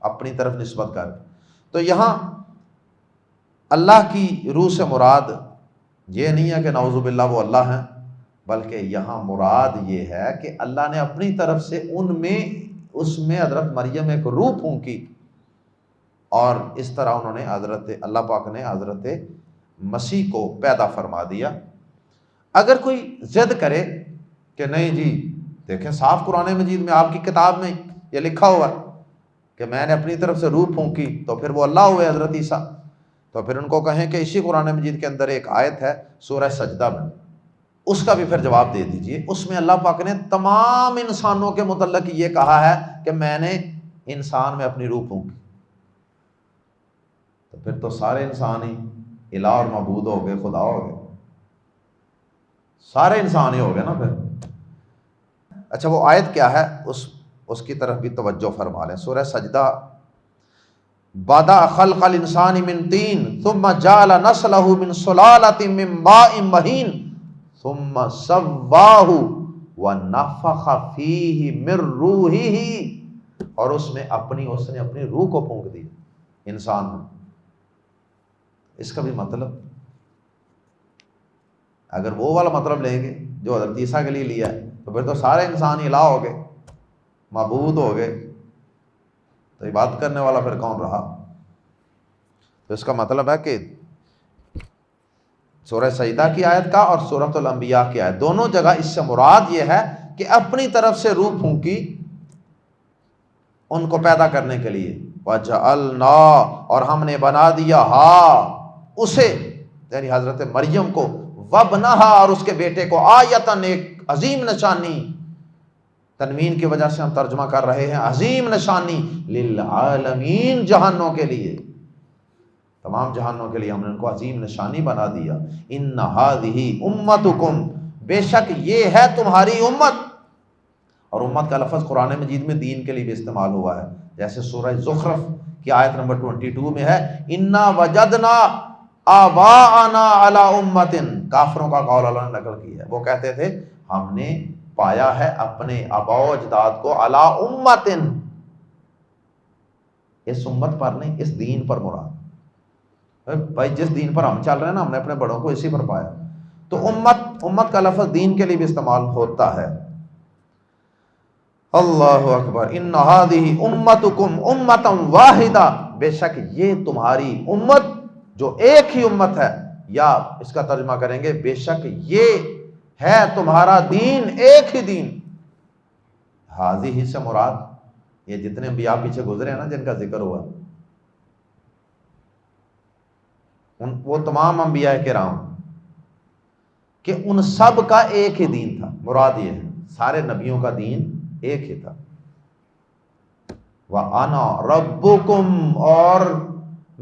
اپنی طرف نسبت کر رہے ہیں. تو یہاں اللہ کی روح سے مراد یہ نہیں ہے کہ نعوذ باللہ وہ اللہ ہیں، بلکہ یہاں مراد یہ ہے کہ اللہ نے اپنی طرف سے اس میں حضرت مریم ایک روح پھونکی، اور اس طرح انہوں نے اللہ پاک نے حضرت مسیح کو پیدا فرما دیا. اگر کوئی ضد کرے کہ نہیں جی دیکھیں صاف قرآن مجید میں، آپ کی کتاب میں یہ لکھا ہوا ہے کہ میں نے اپنی طرف سے روح پھونکی، تو پھر وہ اللہ ہوئے حضرت عیسیٰ. تو پھر ان کو کہیں کہ اسی قرآن مجید کے اندر ایک آیت ہے سورہ سجدہ میں، اس کا بھی پھر جواب دے دیجئے. اس میں اللہ پاک نے تمام انسانوں کے متعلق یہ کہا ہے کہ میں نے انسان میں اپنی روح پھونکی. تو پھر تو سارے انسان ہی الہ اور معبود ہو گئے، خدا ہو گئے، سارے انسان ہی ہو گئے نا پھر. اچھا وہ آیت کیا ہے اس کی طرف بھی توجہ فرما لیں. سورہ سجدہ، بدا خلق الانسان من طین ثم جعل نسلہ من سلالۃ من ماء مہین ثم سواہ ونفخ فیہ من روحہ، اور اس نے اپنی روح کو پھونک دی انسان میں. اس کا بھی مطلب اگر وہ والا مطلب لیں گے جو حضرت عیسیٰ کے لیے لیا ہے تو پھر تو سارے انسان الہ ہو گئے، معبود ہو گئے، تو عبادت کرنے والا پھر کون رہا؟ تو اس کا مطلب ہے کہ سورہ سجدہ کی آیت کا اور سورۃ الانبیاء کی آیت، دونوں جگہ اس سے مراد یہ ہے کہ اپنی طرف سے روح پھونکی ان کو پیدا کرنے کے لیے. وَجَعَلْنَا، اور ہم نے بنا دیا، اسے یعنی حضرت مریم کو، وَابْنَهَا، اور اس کے بیٹے کو، آیتاً، ایک عظیم نشانی، تنوین کی وجہ سے ہم ترجمہ کر رہے ہیں عظیم نشانی، للعالمین، جہانوں کے لیے، تمام جہانوں کے لیے ہم نے ان کو عظیم نشانی بنا دیا. ان هذه امتکم، بے شک یہ ہے تمہاری امت. اور امت کا لفظ قرآن مجید میں دین کے لیے بھی استعمال ہوا ہے، جیسے سورہ زخرف کی آیت نمبر 22 میں ہے انا وجدنا آباءنا علی امت. کافروں کا قول اللہ نے نقل کیا ہے، وہ کہتے تھے ہم نے پایا ہے اپنے آباء و اجداد کو علی امت، اس امت پر نہیں، اس دین پر مراد. بھائی جس دین پر ہم چل رہے ہیں نا، ہم نے اپنے بڑوں کو اسی پر پایا. تو امت کا لفظ دین کے لیے بھی استعمال ہوتا ہے. اللہ اکبر. ان هذه امتکم امتا واحدہ، بے شک یہ تمہاری امت جو ایک ہی امت ہے، یا اس کا ترجمہ کریں گے بے شک یہ ہے تمہارا دین ایک ہی دین. هذه سے مراد یہ جتنے انبیاء پیچھے گزرے ہیں نا جن کا ذکر ہوا، وہ تمام انبیاء کرام کہ ان سب کا ایک ہی دین تھا. مراد یہ ہے سارے نبیوں کا دین ایک ہی تھا. وَأَنَا رَبُّكُمْ، اور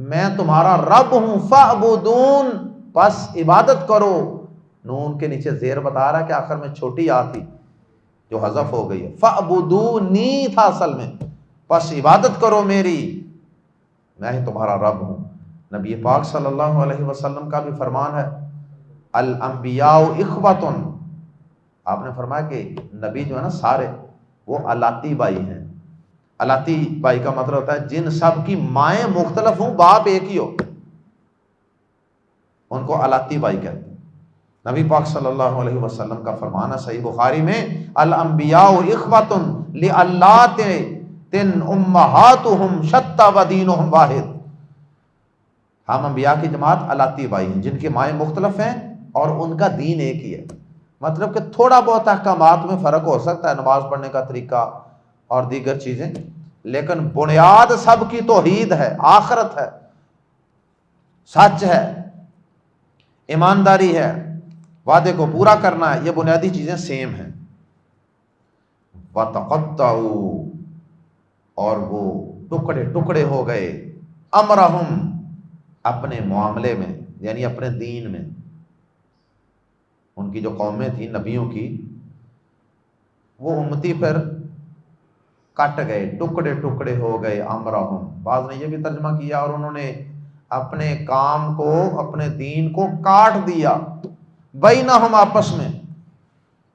میں تمہارا رب ہوں. فَاعْبُدُونِ، پس عبادت کرو. نون کے نیچے زیر بتا رہا ہے کہ آخر میں چھوٹی آ تھی جو حذف ہو گئی ہے. فَاعْبُدُونِی تھا اصل میں، پس عبادت کرو میری، میں ہی تمہارا رب ہوں. نبی پاک صلی اللہ علیہ وسلم کا بھی فرمان ہے الانبیاء اخوۃ. آپ نے فرمایا کہ نبی جو ہے نا سارے وہ الاتی بائی ہیں. الاتی بائی کا مطلب ہوتا ہے جن سب کی مائیں مختلف ہوں باپ ایک ہی ہو، ان کو الاتی بائی کہتے ہیں. نبی پاک صلی اللہ علیہ وسلم کا فرمان ہے صحیح بخاری میں الانبیاء اخوۃ لعلات امہاتہم شتیٰ ودینہم واحد. ہم انبیاء کی جماعت الاتی بائی ہیں جن کی مائیں مختلف ہیں اور ان کا دین ایک ہی ہے. مطلب کہ تھوڑا بہت احکامات میں فرق ہو سکتا ہے، نماز پڑھنے کا طریقہ اور دیگر چیزیں، لیکن بنیاد سب کی توحید ہے، آخرت ہے، سچ ہے، ایمانداری ہے، وعدے کو پورا کرنا ہے، یہ بنیادی چیزیں سیم ہیں۔ وَتَقَطَّعُوا، اور وہ ٹکڑے ٹکڑے ہو گئے، امرہم، اپنے معاملے میں، یعنی اپنے دین میں۔ ان کی جو قومیں تھیں نبیوں کی، وہ امتی پھر کٹ گئے، ٹکڑے ٹکڑے ہو گئے، امرہم۔ بعض نے یہ بھی ترجمہ کیا، اور انہوں نے اپنے کام کو، اپنے دین کو کاٹ دیا، بینہم، آپس میں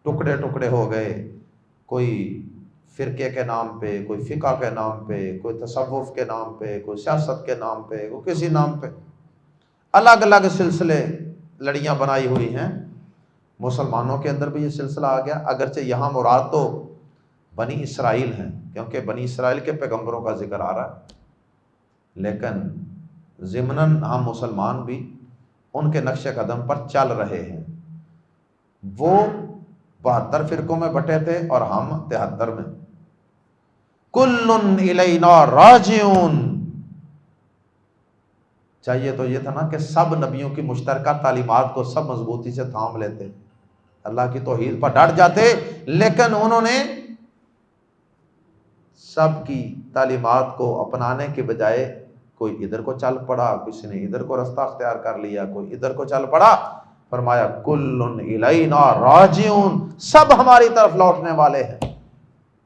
ٹکڑے ٹکڑے ہو گئے، کوئی فرقے کے نام پہ، کوئی فقہ کے نام پہ، کوئی تصوف کے نام پہ، کوئی سیاست کے نام پہ، کوئی کسی نام پہ، الگ الگ سلسلے، لڑیاں بنائی ہوئی ہیں۔ مسلمانوں کے اندر بھی یہ سلسلہ آ گیا، اگرچہ یہاں مراد تو بنی اسرائیل ہیں، کیونکہ بنی اسرائیل کے پیغمبروں کا ذکر آ رہا ہے، لیکن ضمناً ہم مسلمان بھی ان کے نقش قدم پر چل رہے ہیں۔ وہ 72 فرقوں میں بٹے تھے اور ہم 73 میں۔ کل الینا راجعون، چاہیے تو یہ تھا نا کہ سب نبیوں کی مشترکہ تعلیمات کو سب مضبوطی سے تھام لیتے، اللہ کی توحید پر ڈٹ جاتے، لیکن انہوں نے سب کی تعلیمات کو اپنانے کے بجائے کوئی ادھر کو چل پڑا، کسی نے ادھر کو رستہ اختیار کر لیا، کوئی ادھر کو چل پڑا۔ فرمایا کل الینا راجعون، سب ہماری طرف لوٹنے والے ہیں۔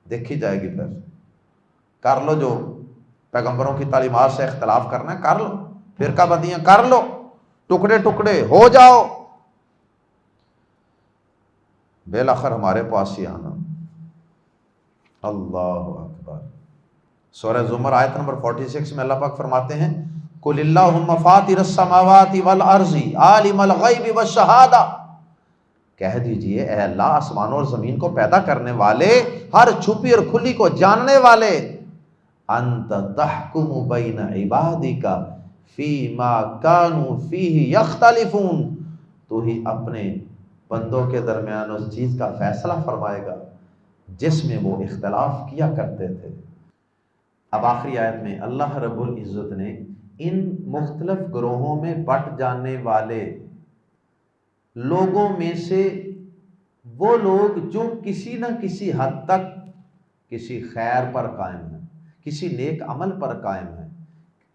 دیکھی جائے گی، پھر کر لو جو پیغمبروں کی تعلیمات سے اختلاف کرنا ہے، کر لو، فرقہ بندیاں کر لو، ٹکڑے ٹکڑے ہو جاؤ، بالآخر ہمارے پاس ہی آنا۔ اللہ اکبر۔ سورہ زمر آیت نمبر 46 میں اللہ پاک فرماتے ہیں قُلِ اللَّهُمَّ فَاطِرَ السَّمَاوَاتِ وَالْأَرْضِ عَالِمَ الْغَيْبِ وَالشَّهَادَةِ، کہہ دیجئے اے اللہ آسمانوں اور زمین کو پیدا کرنے والے، ہر چھپی اور کھلی کو جاننے والے، انت تحکم بین عبادک فیما کانوا فیہ یختلفون، تو ہی اپنے بندوں کے درمیان اس چیز کا فیصلہ فرمائے گا جس میں وہ اختلاف کیا کرتے تھے۔ اب آخری آیت میں اللہ رب العزت نے ان مختلف گروہوں میں بٹ جانے والے لوگوں میں سے وہ لوگ جو کسی نہ کسی حد تک کسی خیر پر قائم ہیں، کسی نیک عمل پر قائم ہیں،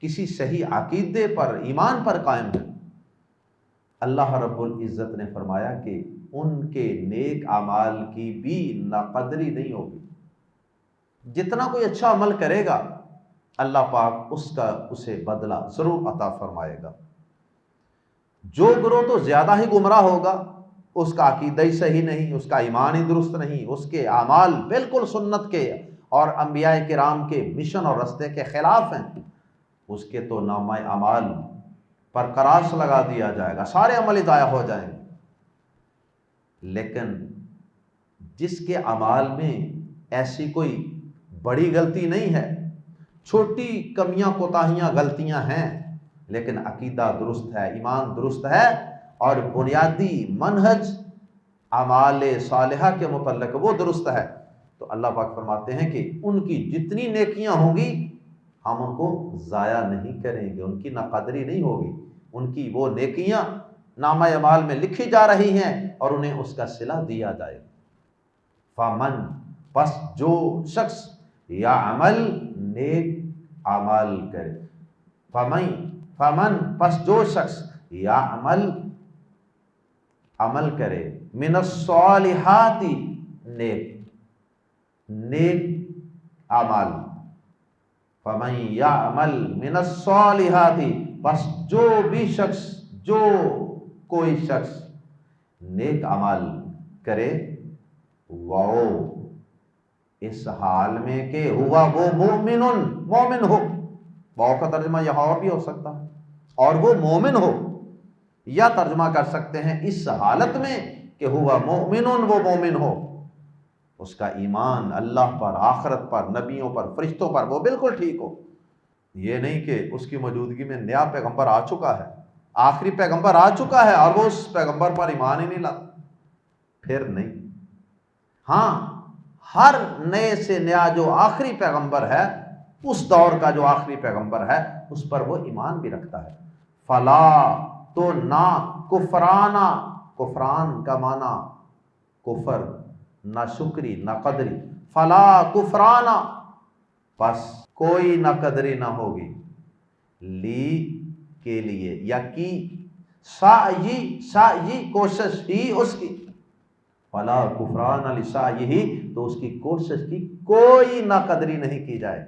کسی صحیح عقیدے پر، ایمان پر قائم ہیں، اللہ رب العزت نے فرمایا کہ ان کے نیک اعمال کی بھی ناقدری نہیں ہوگی۔ جتنا کوئی اچھا عمل کرے گا اللہ پاک اسے بدلہ ضرور عطا فرمائے گا۔ جو گروہ تو زیادہ ہی گمراہ ہوگا، اس کا عقیدہ ہی صحیح نہیں، اس کا ایمان ہی درست نہیں، اس کے اعمال بالکل سنت کے اور انبیاء کرام کے مشن اور رستے کے خلاف ہیں، اس کے تو نامہ اعمال پر کراس لگا دیا جائے گا، سارے عمل ضائع ہو جائیں گے۔ لیکن جس کے اعمال میں ایسی کوئی بڑی غلطی نہیں ہے، چھوٹی کمیاں کوتاہیاں غلطیاں ہیں، لیکن عقیدہ درست ہے، ایمان درست ہے، اور بنیادی منہج اعمال صالحہ کے متعلق وہ درست ہے، تو اللہ پاک فرماتے ہیں کہ ان کی جتنی نیکیاں ہوں گی ہم ان کو ضائع نہیں کریں گے، ان کی ناقدری نہیں ہوگی، ان کی وہ نیکیاں نامہ اعمال میں لکھی جا رہی ہیں اور انہیں اس کا صلہ دیا جائے گا۔ فمن، پس جو شخص یا عمل نیک اعمال کرے، فمن، پس جو شخص یا عمل کرے، من الصالحات، نیک اعمال، فمن یعمل من الصالحات، پس جو بھی شخص، جو کوئی شخص نیک اعمال کرے، وہ اس حال میں کہ ہوا وہ مومن ہو، واو کا ترجمہ یہاں اور بھی ہو سکتا ہے، اور وہ مومن ہو، یا ترجمہ کر سکتے ہیں اس حالت میں کہ ہوا مومن، وہ مومن ہو، اس کا ایمان اللہ پر، آخرت پر، نبیوں پر، فرشتوں پر وہ بالکل ٹھیک ہو۔ یہ نہیں کہ اس کی موجودگی میں نیا پیغمبر آ چکا ہے، آخری پیغمبر آ چکا ہے اور وہ اس پیغمبر پر ایمان ہی نہیں لاتا، پھر نہیں۔ ہاں ہر نئے سے نیا جو آخری پیغمبر ہے، اس دور کا جو آخری پیغمبر ہے، اس پر وہ ایمان بھی رکھتا ہے۔ فلا تو نہ کفرانہ، کفران کا معنی کفر، نہ شکری نہ قدری، فلا کفرانہ، بس کوئی نہ قدری نہ ہوگی، لی کے لیے، یا کی، سعی کوشش ہی اس کی، فلا کفران لسعیہ، تو اس کی کوشش کی کوئی نہ قدری نہیں کی جائے۔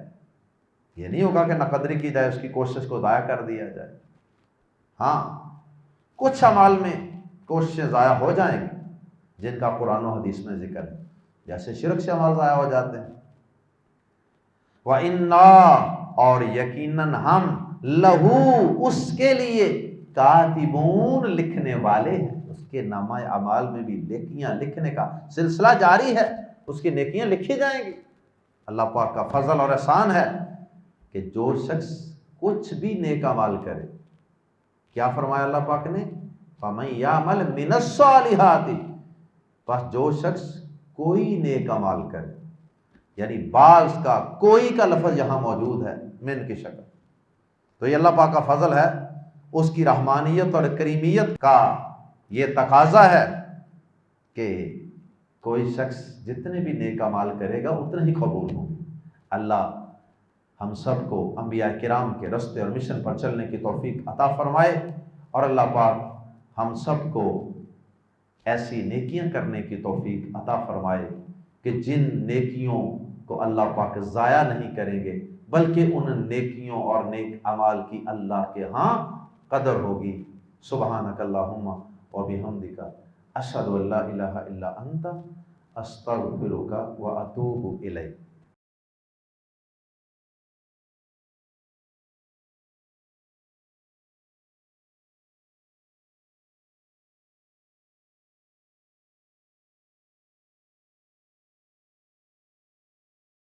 یہ نہیں ہوگا کہ نہ قدری کی جائے، اس کی کوشش کو ضائع کر دیا جائے۔ ہاں کچھ اعمال میں کوششیں ضائع ہو جائیں گی جن کا قرآن و حدیث میں ذکر ہے، جیسے شرک سے اعمال ضائع ہو جاتے ہیں۔ وَإِنَّا، اور یقیناً ہم، لہو، اس کے لیے، کاتبون، لکھنے والے ہیں۔ اس کے نامہ اعمال میں بھی نیکیاں لکھنے کا سلسلہ جاری ہے، اس کی نیکیاں لکھی جائیں گی۔ اللہ پاک کا فضل اور احسان ہے کہ جو شخص کچھ بھی نیک اعمال کرے، کیا فرمایا اللہ پاک نے؟ فَمَن يَعْمَلْ مِنَ الصَّالِحَاتِ، بس جو شخص کوئی نیک اعمال کرے، یعنی بعض کا، کوئی کا لفظ یہاں موجود ہے من کی شکل، تو یہ اللہ پاک کا فضل ہے، اس کی رحمانیت اور کریمیت کا یہ تقاضا ہے کہ کوئی شخص جتنے بھی نیک اعمال کرے گا اتنے ہی قبول ہوں گے۔ اللہ ہم سب کو انبیاء کرام کے رستے اور مشن پر چلنے کی توفیق عطا فرمائے، اور اللہ پاک ہم سب کو ایسی نیکیاں کرنے کی توفیق عطا فرمائے کہ جن نیکیوں کو اللہ پاک ضائع نہیں کریں گے، بلکہ ان نیکیوں اور نیک اعمال کی اللہ کے ہاں قدر ہوگی۔ سبحانک اللہم و بحمدک، اشہد ان لا الہ الا انت، استغفرک و اتوب الیک۔